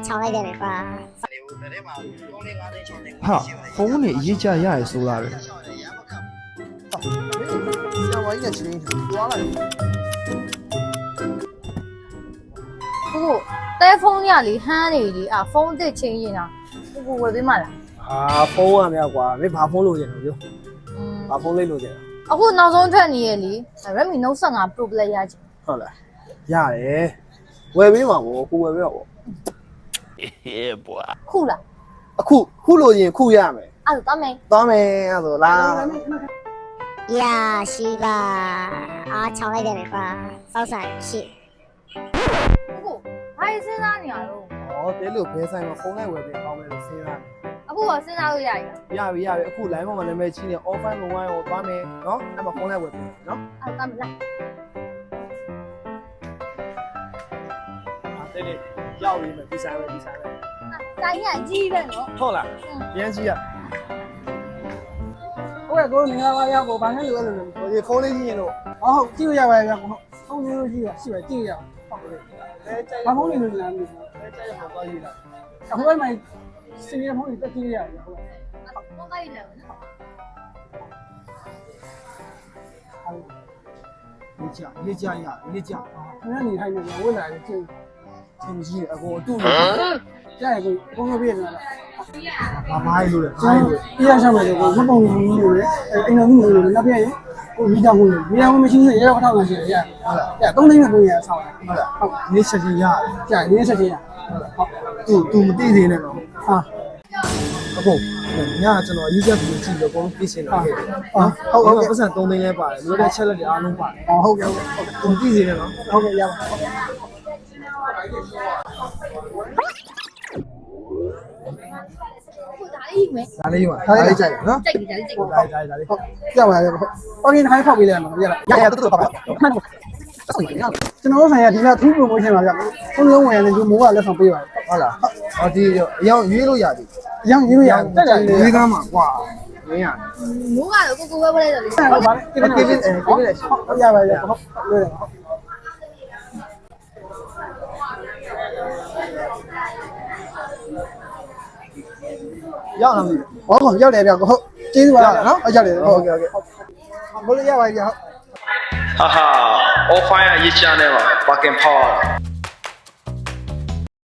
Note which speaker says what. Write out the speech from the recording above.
Speaker 1: 抢来点没吧？
Speaker 2: 哈，风呢一家也爱收啦呗。
Speaker 3: 像我一点钱多了。
Speaker 4: 不，带风呀，你喊你的啊，风得轻一点，不我的妈了。
Speaker 3: 风啊，没有挂，没怕风路线了就。怕风雷路线。
Speaker 4: အခုနောက်ဆုံးထွက်နေရလေRedmi Note 15 Pro လည်းရကြ။
Speaker 3: ဟုတ်လားရတယ်ဝယ်ပေးမှာပေါ့ကိုဝယ်ပေးပါပေါ့
Speaker 4: ခုလား
Speaker 3: အခုလို့ရင်ခုရမယ်
Speaker 4: အဲ့ဒါသွားမယ်
Speaker 3: သွားမယ်အဲ့ဒါဆိုလား
Speaker 1: 呀，是吧？抢来点没吧？早餐是。
Speaker 4: အခုဘာစဉ်းစားနေရတော့
Speaker 3: ဩတဲလို့ဘဲဆိုင်မှာဖုန်းလိုက်ဝယ်ပေးကောင်းမယ်လို့စဉ်းစား
Speaker 4: အခုတော့စဉ်းစားလို့ရပြီလား
Speaker 3: ရပြီအခု line ပေါ်မှာနာမည်ချင်းနေ offline ဘုံဝိုင်းကိုသွားမယ်နော်အဲ့မှာဖုန်းလိုက်ဝယ်ပေးနော်
Speaker 4: အဲ့ဒါသွားမလား
Speaker 3: တဲလေးရောက်ပြီမယ်ဒီဆိုင်ပဲ
Speaker 4: တိုင်းရကြီးပဲနော်
Speaker 3: ဟုတ်လားရမ်းကြီးရ
Speaker 5: ဟုတ်ကဲ့ကိုမင်္ဂလာပါဗျာကိုဘာနဲ့လိုလဲလို့
Speaker 3: ဟိုဒီဖုန်းလေးကြီးရင်တော့
Speaker 5: ဟုတ်ကြည့်ရပါဗျာကိုဟုတ်မျိုးလို့ကြည့်ရရှိပါကြည့်ရဟုတ်ကဲ့ဘာဖုန်းလေးလို့လားမသိဘူး
Speaker 3: အဲကြိုက်ရမှာသွားကြည့်လား
Speaker 5: အခုအဲ့မှာစင်ရဖုန်းလေးတက်ကြည့်ရရတယ်ဟုတ်ကဲ့
Speaker 4: တော့ကိုက်တယ်နော်
Speaker 3: ရေးကြ
Speaker 5: ခင်ဗျာနေထိုင်နေဝယ်လာတယ်ကြည့်
Speaker 3: သင်ကြီးအကုန်အတူတူ
Speaker 5: ကြရကိုဘုံမပြည့်နေတာ
Speaker 3: ဘာမိုင်းလို့လဲ
Speaker 5: ကျွန်တော်ပြရချမ်းမယ်ကိုမပုံဘူးလို့လေအိမ်တော်မှုလို့နောက်ပြရင်ကိုမိသားမှုလို့မိသားမှုမရှိရင်ရတော့ထောက်လာရှိတယ်ရဟုတ်လားအဲ့3သိန်းနဲ့ကိုရဆောင်းဟုတ်လားဟုတ်
Speaker 3: ဒီချက်ချင်းရတယ်
Speaker 5: ကြာဒီနေ့ချက်ချင်းရဟုတ်
Speaker 3: သူမသိသေးနဲ့တော့
Speaker 5: ဟာ
Speaker 3: အခုညကျွန်တော်ရေးချက်ပြီးကြည့်လို့ကိုသိစင်တော့ခဲ့တယ်
Speaker 5: ဟုတ်ကဲ့
Speaker 3: ပတ်စံ3သိန်းလဲပါတယ်လို့တဲ့ချက်လက်တွေအားလုံးပါတယ်
Speaker 5: ဟုတ်ကဲ့
Speaker 3: သူမသိသေးနဲ့နော်
Speaker 5: ဟုတ်ကဲ့ရပါ
Speaker 4: အခုဒါလေးမယ်
Speaker 3: ဒါလေးပါဒါလေးကြိုက်တယ်နော်
Speaker 4: ကြိုက်တယ်ဒါလေးကြိုက်
Speaker 3: ဒါလေး
Speaker 5: ဟုတ်ရပါရဲ့ဟုတ်အော်ဒီထိုင်းဖောက်ပေးလိုက်မှာပြရလား
Speaker 3: ရတူတူပါပါ
Speaker 5: ကျွန်တော်တို့ဆိုင်ကဒီက2 promotion ပါဗျ။ဘုံလုံးဝင်ရတယ်ဒီမိုးကလက်ဆောင်ပေးပါတယ်
Speaker 3: ဟုတ်လားဟောဒီအယောင်ရွေးလို့ရပြီ
Speaker 5: ။အရင်ရေးလို့ရတယ်တက်တယ်လေ
Speaker 3: ရွေးကမ်းမှာကွာမင်းရ
Speaker 4: မိုးကတော့ကိုဝဲလိုက်တော့လေ
Speaker 5: ။ဟုတ်ပါနဲ့။
Speaker 3: ကိကိလေ
Speaker 5: ဟုတ်ရပါရဲ့ဟုတ်လွယ်တယ်ဟုတ်
Speaker 3: ရောက်လာပြီ
Speaker 5: ။ဘောကောင်ရောက်တယ်ဗျဟုတ်ကျေးဇူးပါနော်။ရောက်တယ်ဟုတ်ကဲ့ဘလို့ရပါရဲ့ဟုတ်
Speaker 6: 哈哈，我发现一家的嘛，把根跑了。